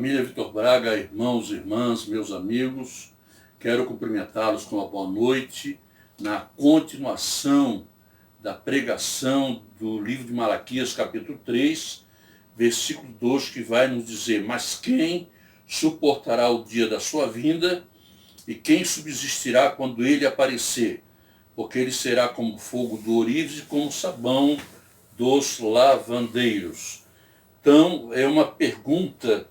Família Vitor Braga, irmãos e irmãs, meus amigos, quero cumprimentá-los com uma boa noite na continuação da pregação do livro de Malaquias, capítulo 3, versículo 2, que vai nos dizer: mas quem suportará o dia da sua vinda e quem subsistirá quando ele aparecer? Porque ele será como fogo do ourives e como sabão dos lavandeiros. Então, é uma pergunta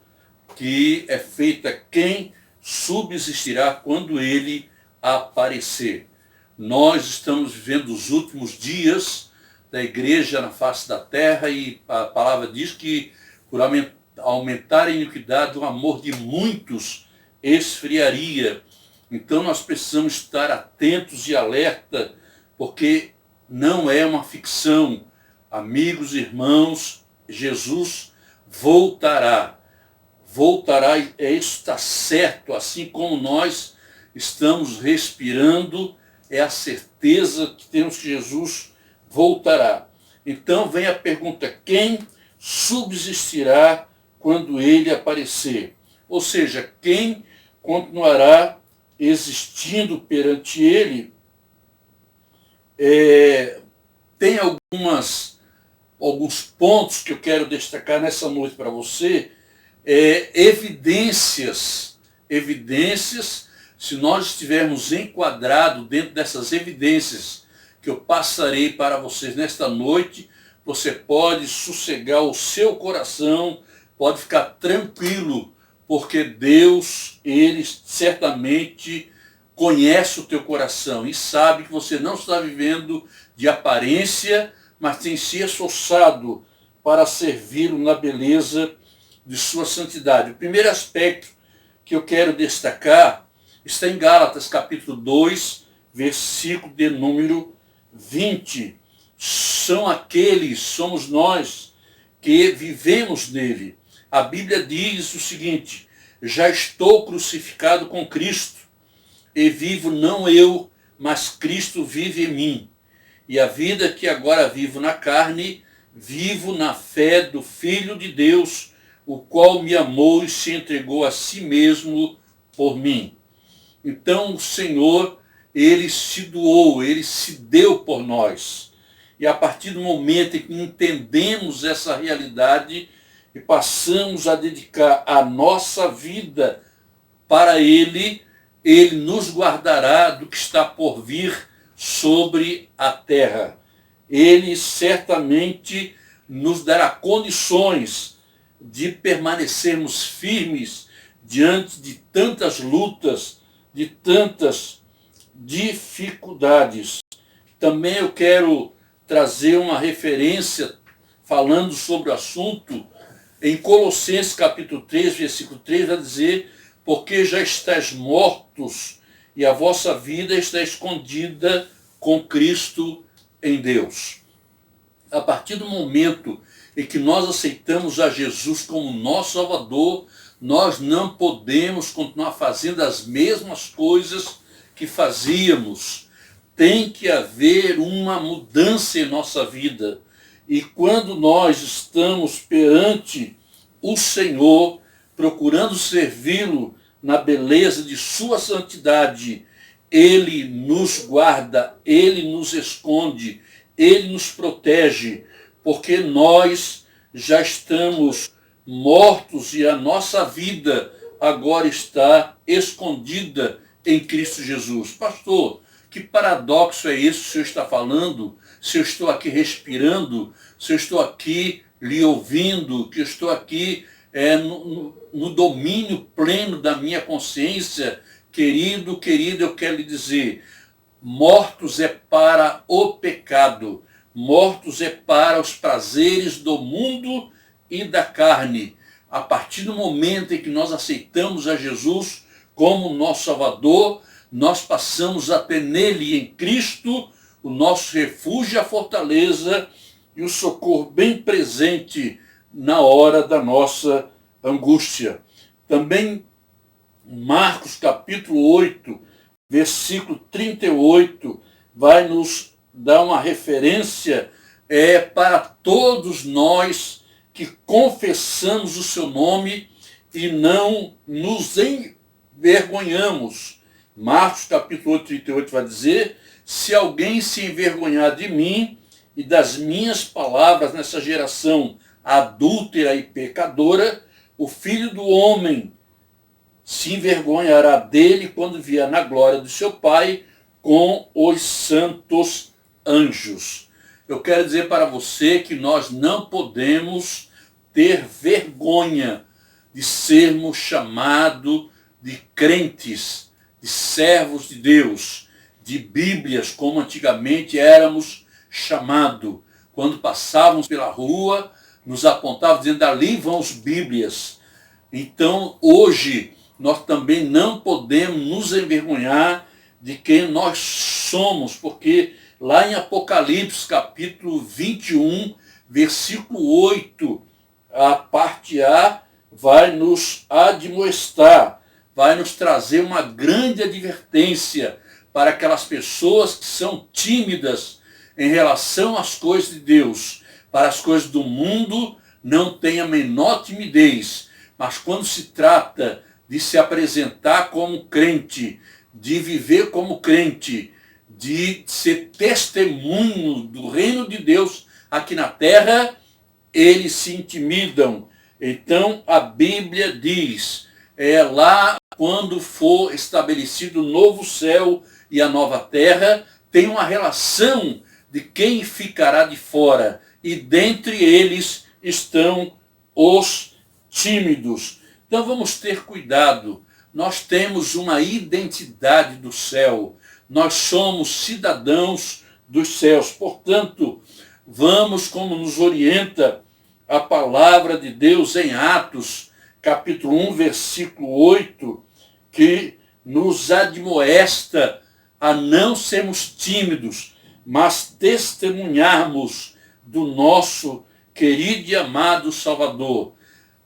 que é feita: quem subsistirá quando ele aparecer? Nós estamos vivendo os últimos dias da igreja na face da terra e a palavra diz que por aumentar a iniquidade, o amor de muitos esfriaria. Então nós precisamos estar atentos e alerta, porque não é uma ficção. Amigos e irmãos, Jesus voltará. Voltará, isso está certo, assim como nós estamos respirando, é a certeza que temos que Jesus voltará. Então vem a pergunta: quem subsistirá quando ele aparecer? Ou seja, quem continuará existindo perante ele? Tem alguns pontos que eu quero destacar nessa noite para você. Evidências, se nós estivermos enquadrados dentro dessas evidências que eu passarei para vocês nesta noite, você pode sossegar o seu coração, pode ficar tranquilo, porque Deus, ele certamente conhece o teu coração e sabe que você não está vivendo de aparência, mas tem se esforçado para servi-lo na beleza de sua santidade. O primeiro aspecto que eu quero destacar está em Gálatas, capítulo 2, versículo de número 20. Somos nós que vivemos nele. A Bíblia diz o seguinte: já estou crucificado com Cristo, e vivo não eu, mas Cristo vive em mim. E a vida que agora vivo na carne, vivo na fé do Filho de Deus, o qual me amou e se entregou a si mesmo por mim. Então o Senhor, ele se doou, ele se deu por nós. E a partir do momento em que entendemos essa realidade e passamos a dedicar a nossa vida para ele, ele nos guardará do que está por vir sobre a terra. Ele certamente nos dará condições de permanecermos firmes diante de tantas lutas, de tantas dificuldades. Também eu quero trazer uma referência falando sobre o assunto em Colossenses capítulo 3, versículo 3, vai dizer: porque já estáis mortos e a vossa vida está escondida com Cristo em Deus. A partir do momento em que nós aceitamos a Jesus como nosso Salvador, nós não podemos continuar fazendo as mesmas coisas que fazíamos. Tem que haver uma mudança em nossa vida. E quando nós estamos perante o Senhor, procurando servi-lo na beleza de sua santidade, ele nos guarda, ele nos esconde, ele nos protege, porque nós já estamos mortos e a nossa vida agora está escondida em Cristo Jesus. Pastor, que paradoxo é esse que o senhor está falando? Se eu estou aqui respirando, se eu estou aqui lhe ouvindo, que eu estou aqui no domínio pleno da minha consciência, querido, eu quero lhe dizer: mortos é para o pecado, mortos é para os prazeres do mundo e da carne. A partir do momento em que nós aceitamos a Jesus como nosso Salvador, nós passamos a ter nele, em Cristo, o nosso refúgio, a fortaleza e o socorro bem presente na hora da nossa angústia. Também Marcos capítulo 8, versículo 38, vai nos dar uma referência para todos nós que confessamos o seu nome, e não nos envergonhamos. Marcos capítulo 8, 38 vai dizer: se alguém se envergonhar de mim e das minhas palavras nessa geração adúltera e pecadora, o Filho do Homem se envergonhará dele quando vier na glória do seu Pai com os santos anjos. Eu quero dizer para você que nós não podemos ter vergonha de sermos chamados de crentes, de servos de Deus, de Bíblias, como antigamente éramos chamados. Quando passávamos pela rua, nos apontavam dizendo: ali vão os Bíblias. Então, hoje, nós também não podemos nos envergonhar de quem nós somos, porque lá em Apocalipse, capítulo 21, versículo 8, a parte A vai nos admoestar, vai nos trazer uma grande advertência para aquelas pessoas que são tímidas em relação às coisas de Deus. Para as coisas do mundo, não tem a menor timidez, mas quando se trata de se apresentar como crente, de viver como crente, de ser testemunho do reino de Deus aqui na terra, eles se intimidam. Então a Bíblia diz, lá quando for estabelecido o novo céu e a nova terra, tem uma relação de quem ficará de fora, e dentre eles estão os tímidos. Então vamos ter cuidado. Nós temos uma identidade do céu. Nós somos cidadãos dos céus. Portanto, vamos, como nos orienta a palavra de Deus em Atos, capítulo 1, versículo 8, que nos admoesta a não sermos tímidos, mas testemunharmos do nosso querido e amado Salvador.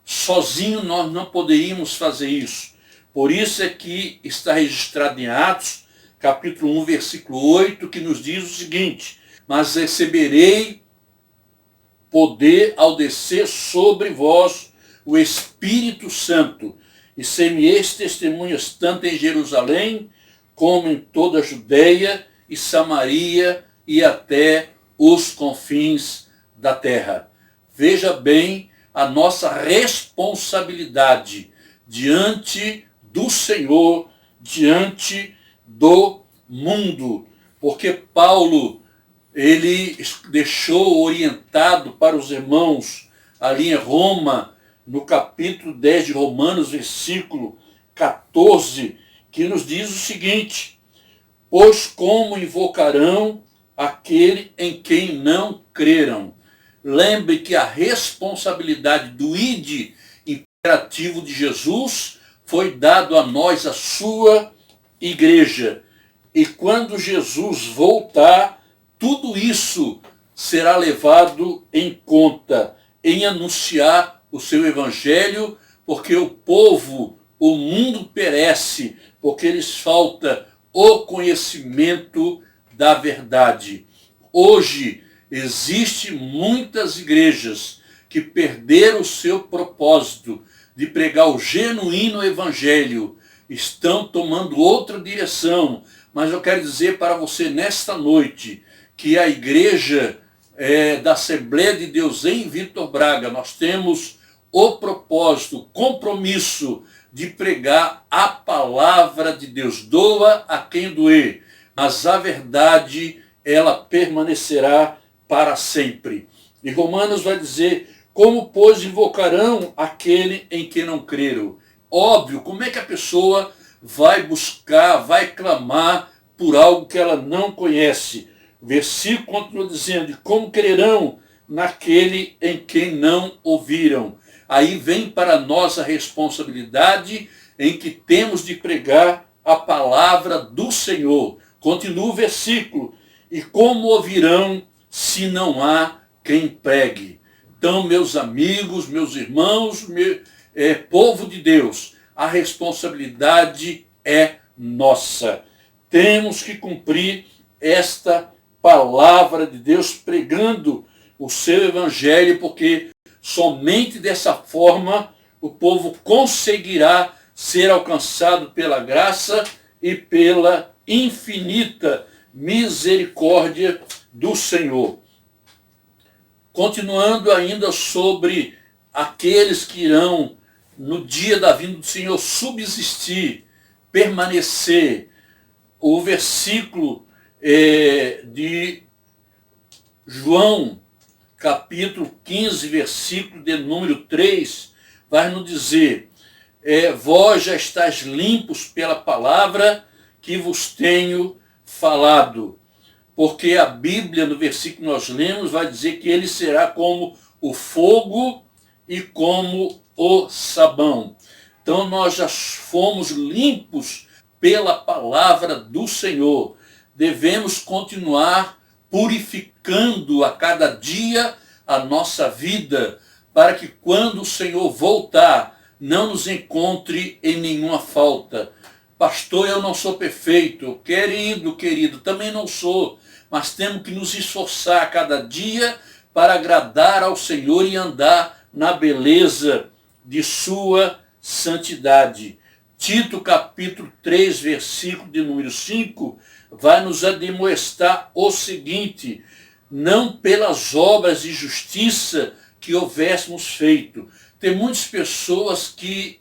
Sozinho nós não poderíamos fazer isso. Por isso é que está registrado em Atos, capítulo 1, versículo 8, que nos diz o seguinte: mas receberei poder ao descer sobre vós o Espírito Santo, e ser-me-eis testemunhas tanto em Jerusalém, como em toda a Judeia e Samaria e até os confins da terra. Veja bem a nossa responsabilidade diante do Senhor, diante do mundo, porque Paulo, ele deixou orientado para os irmãos ali em Roma, no capítulo 10 de Romanos, versículo 14, que nos diz o seguinte: pois como invocarão aquele em quem não creram? Lembre que a responsabilidade do ide imperativo de Jesus foi dado a nós, a sua igreja. E quando Jesus voltar, tudo isso será levado em conta, em anunciar o seu evangelho, porque o povo, o mundo perece, porque lhes falta o conhecimento da verdade. Hoje, existem muitas igrejas que perderam o seu propósito de pregar o genuíno evangelho, estão tomando outra direção. Mas eu quero dizer para você nesta noite que a igreja da Assembleia de Deus em Vitor Braga, nós temos o propósito, o compromisso de pregar a palavra de Deus. Doa a quem doer, mas a verdade, ela permanecerá para sempre. E Romanos vai dizer: como, pois, invocarão aquele em quem não creram? Óbvio, como é que a pessoa vai buscar, vai clamar por algo que ela não conhece? O versículo continua dizendo: e como crerão naquele em quem não ouviram? Aí vem para nós a responsabilidade em que temos de pregar a palavra do Senhor. Continua o versículo: e como ouvirão se não há quem pregue? Então, meus amigos, meus irmãos, povo de Deus, a responsabilidade é nossa. Temos que cumprir esta palavra de Deus, pregando o seu evangelho, porque somente dessa forma o povo conseguirá ser alcançado pela graça e pela infinita misericórdia do Senhor. Continuando ainda sobre aqueles que irão, no dia da vinda do Senhor, subsistir, permanecer, o versículo de João, capítulo 15, versículo de número 3, vai nos dizer: vós já estáis limpos pela palavra que vos tenho falado. Porque a Bíblia, no versículo que nós lemos, vai dizer que ele será como o fogo e como o sabão. Então nós já fomos limpos pela palavra do Senhor. Devemos continuar purificando a cada dia a nossa vida, para que quando o Senhor voltar, não nos encontre em nenhuma falta. Pastor, eu não sou perfeito. Querido, também não sou. Mas temos que nos esforçar a cada dia para agradar ao Senhor e andar na beleza de sua santidade. Tito, capítulo 3, versículo de número 5, vai nos admoestar o seguinte: não pelas obras de justiça que houvéssemos feito. Tem muitas pessoas que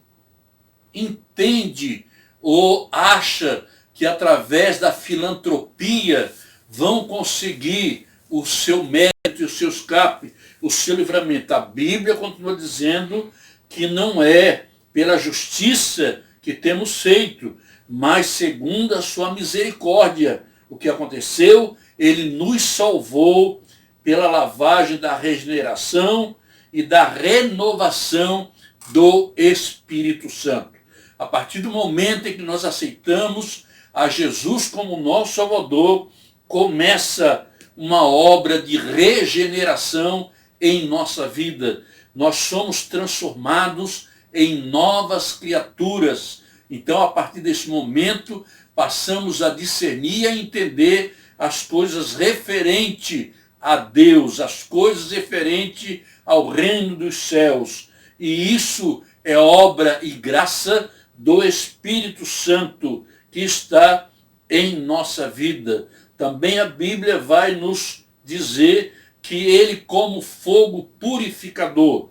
entendem ou acham que através da filantropia vão conseguir o seu mérito e o seu escape, o seu livramento. A Bíblia continua dizendo que não é pela justiça que temos feito, mas segundo a sua misericórdia. O que aconteceu? Ele nos salvou pela lavagem da regeneração e da renovação do Espírito Santo. A partir do momento em que nós aceitamos a Jesus como nosso Salvador, começa uma obra de regeneração em nossa vida. Nós somos transformados em novas criaturas. Então, a partir desse momento, passamos a discernir e a entender as coisas referentes a Deus, as coisas referentes ao reino dos céus. E isso é obra e graça do Espírito Santo que está em nossa vida. Também a Bíblia vai nos dizer que ele, como fogo purificador,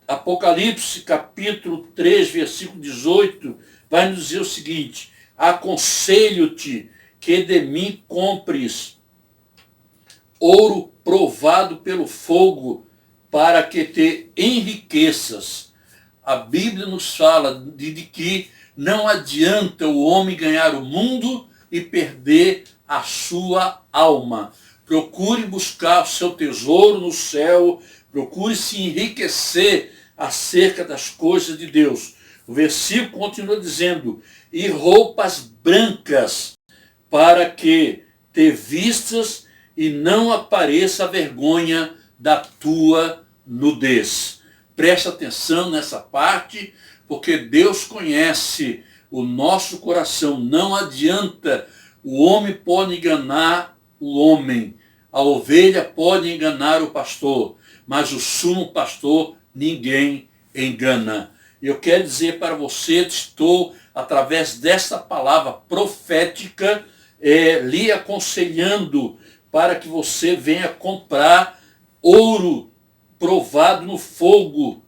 Apocalipse capítulo 3, versículo 18, vai nos dizer o seguinte: aconselho-te que de mim compres ouro provado pelo fogo, para que te enriqueças. A Bíblia nos fala de que não adianta o homem ganhar o mundo e perder a sua alma. Procure buscar o seu tesouro no céu, procure se enriquecer acerca das coisas de Deus. O versículo continua dizendo: e roupas brancas, para que te vistas e não apareça a vergonha da tua nudez. Preste atenção nessa parte, porque Deus conhece o nosso coração. Não adianta, o homem pode enganar o homem, a ovelha pode enganar o pastor, mas o sumo pastor ninguém engana. Eu quero dizer para você, estou, através desta palavra profética, lhe aconselhando para que você venha comprar ouro provado no fogo,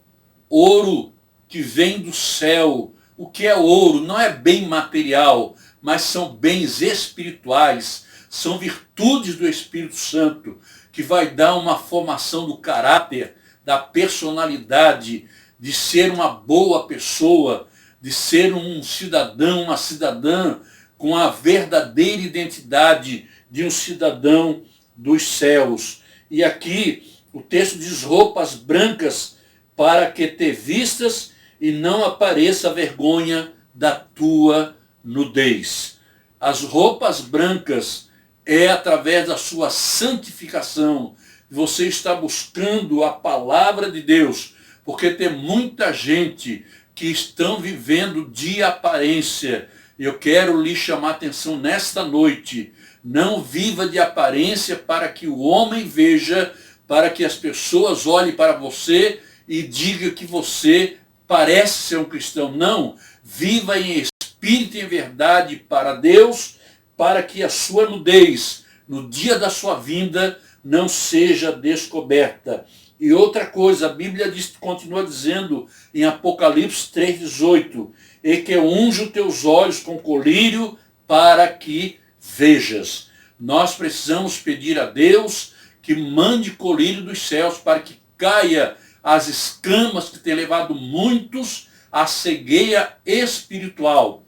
ouro que vem do céu. O que é ouro? Não é bem material, mas são bens espirituais, são virtudes do Espírito Santo, que vai dar uma formação do caráter, da personalidade, de ser uma boa pessoa, de ser um cidadão, uma cidadã com a verdadeira identidade de um cidadão dos céus. E aqui o texto diz: roupas brancas, para que te vistas e não apareça a vergonha da tua nudez. As roupas brancas é através da sua santificação. Você está buscando a palavra de Deus, porque tem muita gente que estão vivendo de aparência. Eu quero lhe chamar a atenção nesta noite: não viva de aparência para que o homem veja para que as pessoas olhem para você e digam que você parece ser um cristão. Não, viva em espírito e em verdade para Deus, para que a sua nudez no dia da sua vinda não seja descoberta. E outra coisa, a Bíblia continua dizendo em Apocalipse 3,18, e que unja os teus olhos com colírio para que vejas. Nós precisamos pedir a Deus que mande colírio dos céus para que caia as escamas que tem levado muitos à cegueira espiritual.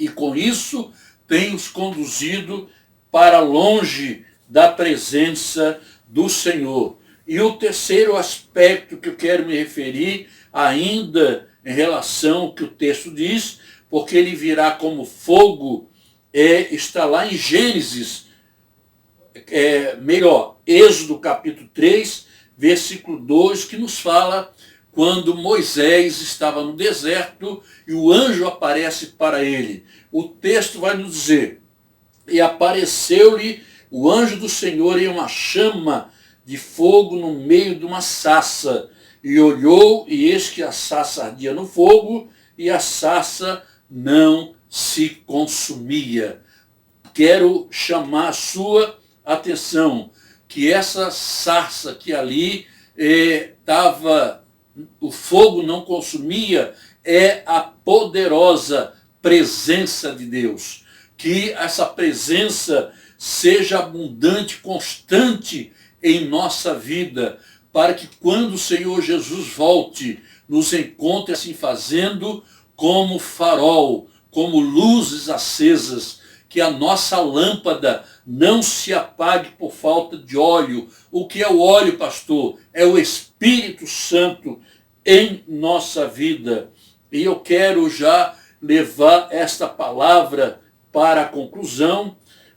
E com isso tem os conduzido para longe da presença do Senhor. E o terceiro aspecto que eu quero me referir, ainda em relação ao que o texto diz, porque ele virá como fogo, está lá em Gênesis, Êxodo capítulo 3, versículo 2, que nos fala quando Moisés estava no deserto e o anjo aparece para ele. O texto vai nos dizer, e apareceu-lhe o anjo do Senhor em uma chama de fogo no meio de uma sarça, e olhou, e eis que a sarça ardia no fogo, e a sarça não se consumia. Quero chamar a sua atenção, que essa sarça que ali o fogo não consumia, é a poderosa presença de Deus. Que essa presença seja abundante, constante em nossa vida, para que quando o Senhor Jesus volte, nos encontre assim fazendo como farol, como luzes acesas, que a nossa lâmpada não se apague por falta de óleo. O que é o óleo, pastor? É o Espírito Santo em nossa vida. E eu quero já levar esta palavra para a conclusão,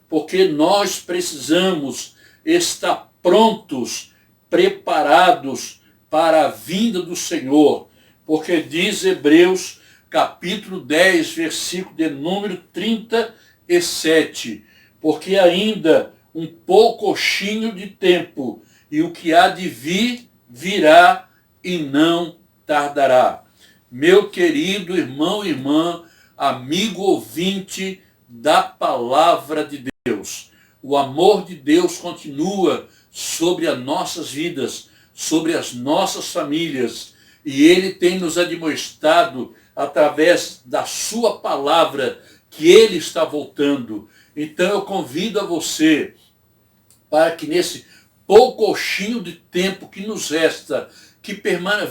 porque nós precisamos estar prontos, preparados para a vinda do Senhor, porque diz Hebreus capítulo 10, versículo de número 37, porque ainda um poucochinho de tempo, e o que há de vir, virá e não tardará. Meu querido irmão e irmã, amigo ouvinte da palavra de Deus, o amor de Deus continua sobre as nossas vidas, sobre as nossas famílias, e Ele tem nos admoestado através da sua palavra que Ele está voltando. Então eu convido a você para que nesse poucochinho de tempo que nos resta, que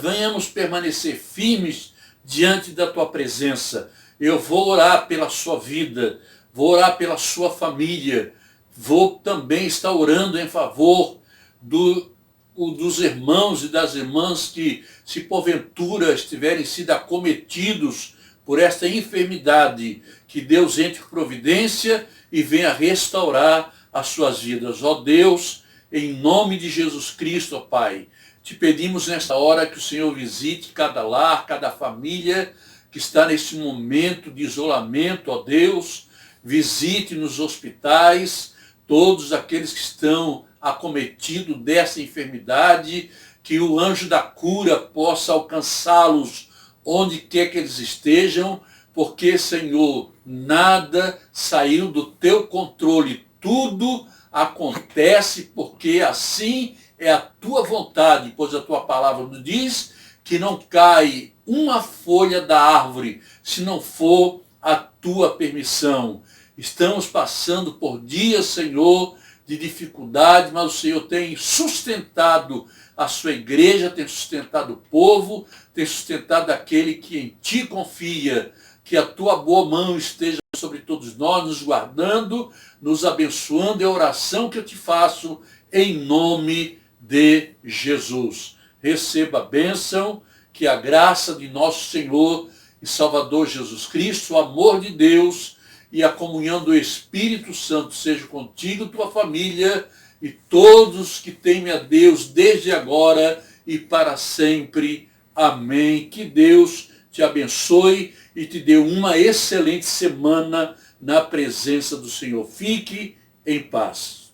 venhamos permanecer firmes diante da tua presença. Eu vou orar pela sua vida, vou orar pela sua família, vou também estar orando em favor dos irmãos e das irmãs que, se porventura estiverem sido acometidos por esta enfermidade, que Deus entre com providência e venha restaurar as suas vidas. Ó Deus, em nome de Jesus Cristo, ó Pai, te pedimos nesta hora que o Senhor visite cada lar, cada família que está nesse momento de isolamento, ó Deus, visite nos hospitais todos aqueles que estão acometidos dessa enfermidade, que o anjo da cura possa alcançá-los onde quer que eles estejam, porque, Senhor, nada saiu do teu controle, tudo acontece porque assim é a tua vontade, pois a tua palavra nos diz que não cai uma folha da árvore se não for a tua permissão. Estamos passando por dias, Senhor, de dificuldade, mas o Senhor tem sustentado a sua igreja, tem sustentado o povo, tem sustentado aquele que em ti confia. Que a tua boa mão esteja sobre todos nós, nos guardando, nos abençoando. É a oração que eu te faço em nome de Jesus. Receba a bênção, que a graça de nosso Senhor e Salvador Jesus Cristo, o amor de Deus e a comunhão do Espírito Santo seja contigo, tua família e todos que temem a Deus desde agora e para sempre. Amém. Que Deus te abençoe e te dê uma excelente semana na presença do Senhor. Fique em paz.